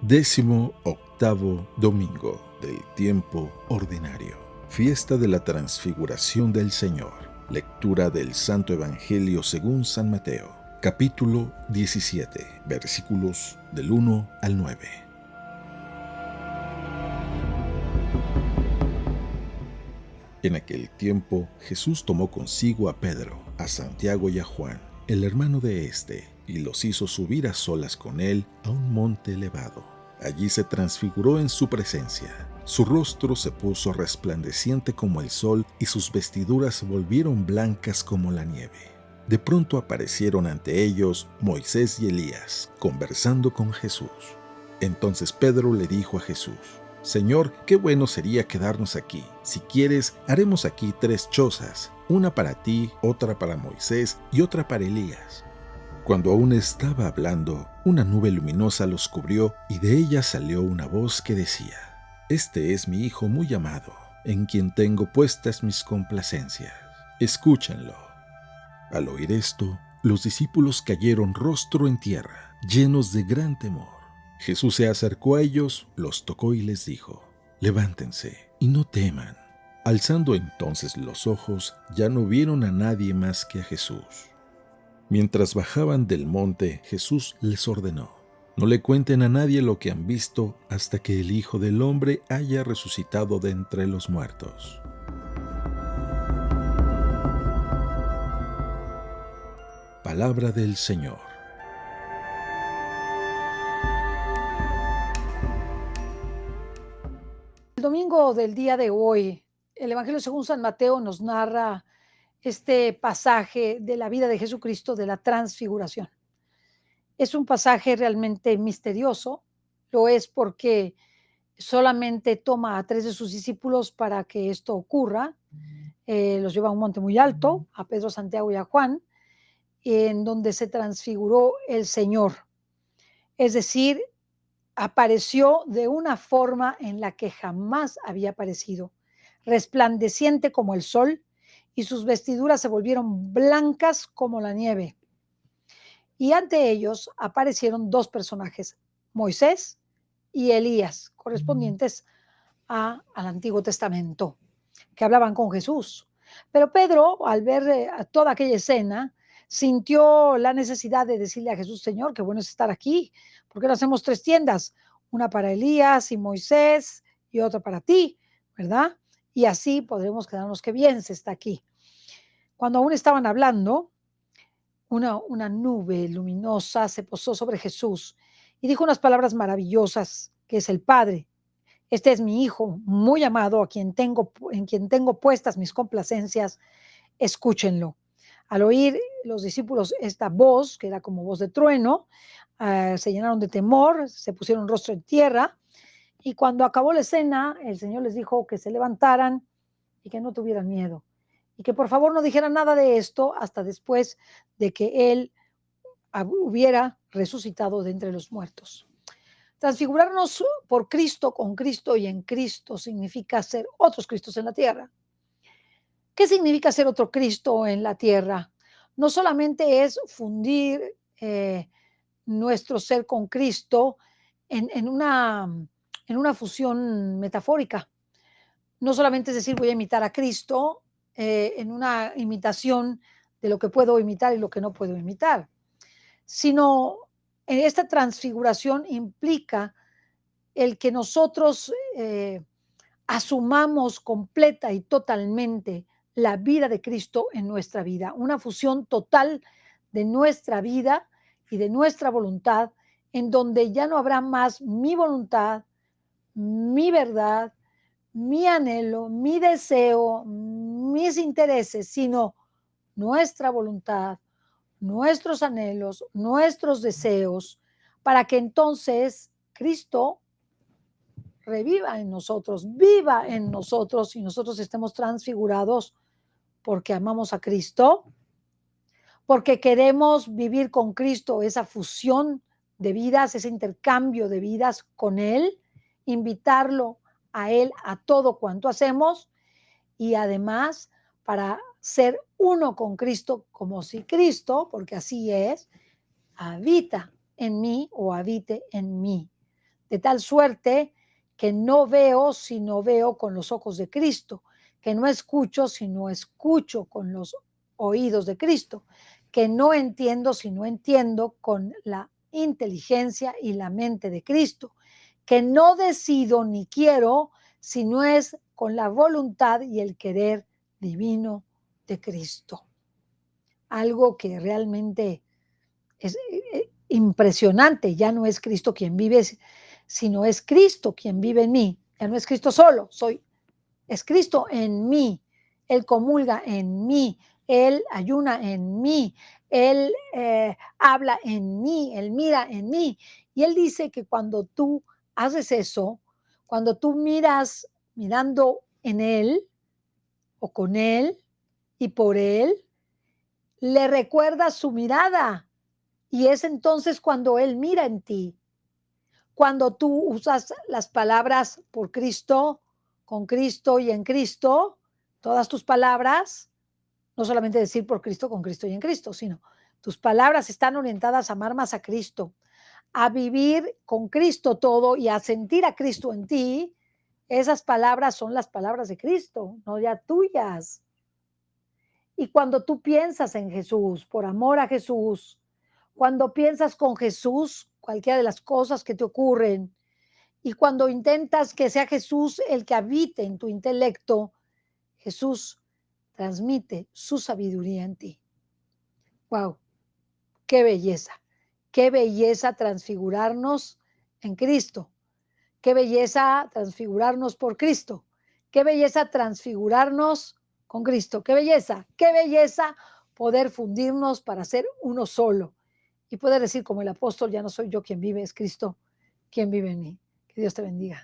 18º domingo del tiempo ordinario. Fiesta de la Transfiguración del Señor. Lectura del Santo Evangelio según San Mateo, capítulo 17, versículos del 1 al 9. En aquel tiempo Jesús tomó consigo a Pedro, a Santiago y a Juan, el hermano de éste, y los hizo subir a solas con él a un monte elevado. Allí se transfiguró en su presencia. Su rostro se puso resplandeciente como el sol y sus vestiduras se volvieron blancas como la nieve. De pronto aparecieron ante ellos Moisés y Elías, conversando con Jesús. Entonces Pedro le dijo a Jesús: Señor, qué bueno sería quedarnos aquí. Si quieres, haremos aquí 3 chozas, una para ti, otra para Moisés y otra para Elías. Cuando aún estaba hablando, una nube luminosa los cubrió y de ella salió una voz que decía: Este es mi Hijo muy amado, en quien tengo puestas mis complacencias. Escúchenlo. Al oír esto, los discípulos cayeron rostro en tierra, llenos de gran temor. Jesús se acercó a ellos, los tocó y les dijo: Levántense y no teman. Alzando entonces los ojos, ya no vieron a nadie más que a Jesús. Mientras bajaban del monte, Jesús les ordenó: No le cuenten a nadie lo que han visto hasta que el Hijo del Hombre haya resucitado de entre los muertos. Palabra del Señor. El domingo del día de hoy, el Evangelio según San Mateo nos narra este pasaje de la vida de Jesucristo de la transfiguración. Es un pasaje realmente misterioso, lo es porque solamente toma a 3 de sus discípulos para que esto ocurra. Los lleva a un monte muy alto, a Pedro, Santiago y a Juan, en donde se transfiguró el Señor. Es decir, apareció de una forma en la que jamás había aparecido, resplandeciente como el sol, y sus vestiduras se volvieron blancas como la nieve. Y ante ellos aparecieron 2 personajes, Moisés y Elías, correspondientes al Antiguo Testamento, que hablaban con Jesús. Pero Pedro, al ver toda aquella escena, sintió la necesidad de decirle a Jesús: Señor, qué bueno es estar aquí. ¿Por qué no hacemos 3 tiendas? Una para Elías y Moisés y otra para ti, ¿verdad? Y así podremos quedarnos, que bien se está aquí. Cuando aún estaban hablando, una nube luminosa se posó sobre Jesús y dijo unas palabras maravillosas, que es el Padre: Este es mi Hijo muy amado, en quien tengo puestas mis complacencias, escúchenlo. Al oír los discípulos esta voz, que era como voz de trueno, se llenaron de temor, se pusieron rostro en tierra, y cuando acabó la escena, el Señor les dijo que se levantaran y que no tuvieran miedo, y que por favor no dijeran nada de esto hasta después de que Él hubiera resucitado de entre los muertos. Transfigurarnos por Cristo, con Cristo y en Cristo significa ser otros Cristos en la tierra. ¿Qué significa ser otro Cristo en la tierra? No solamente es fundir nuestro ser con Cristo en, en, una, en una fusión metafórica. No solamente es decir, voy a imitar a Cristo en una imitación de lo que puedo imitar y lo que no puedo imitar, sino esta transfiguración implica el que nosotros asumamos completa y totalmente la vida de Cristo en nuestra vida, una fusión total de nuestra vida y de nuestra voluntad, en donde ya no habrá más mi voluntad, mi verdad, mi anhelo, mi deseo, mis intereses, sino nuestra voluntad, nuestros anhelos, nuestros deseos, para que entonces Cristo reviva en nosotros, viva en nosotros y nosotros estemos transfigurados porque amamos a Cristo, porque queremos vivir con Cristo esa fusión de vidas, ese intercambio de vidas con Él, invitarlo a Él a todo cuanto hacemos y además para ser uno con Cristo, como si Cristo, porque así es, habita en mí o habite en mí. de tal suerte que no veo sino veo con los ojos de Cristo, que no escucho sino escucho con los oídos de Cristo, que no entiendo sino entiendo con la inteligencia y la mente de Cristo, que no decido ni quiero sino es con la voluntad y el querer divino de Cristo. Algo que realmente es impresionante. Ya no es Cristo quien vive, sino es Cristo quien vive en mí. Ya no es Cristo solo, es Cristo en mí. Él comulga en mí, Él ayuna en mí, Él habla en mí, Él mira en mí. Y Él dice que cuando tú haces eso, cuando tú miras mirando en Él o con Él y por Él, le recuerdas su mirada. Y es entonces cuando Él mira en ti, cuando tú usas las palabras por Cristo, con Cristo y en Cristo, todas tus palabras, no solamente decir por Cristo, con Cristo y en Cristo, sino tus palabras están orientadas a amar más a Cristo, a vivir con Cristo todo y a sentir a Cristo en ti. Esas palabras son las palabras de Cristo, no ya tuyas. Y cuando tú piensas en Jesús, por amor a Jesús, cuando piensas con Jesús, cualquiera de las cosas que te ocurren, y cuando intentas que sea Jesús el que habite en tu intelecto, Jesús transmite su sabiduría en ti. ¡Wow! Qué belleza transfigurarnos en Cristo, qué belleza transfigurarnos por Cristo, qué belleza transfigurarnos con Cristo, qué belleza poder fundirnos para ser uno solo y poder decir como el apóstol, ya no soy yo quien vive, es Cristo quien vive en mí. Que Dios te bendiga.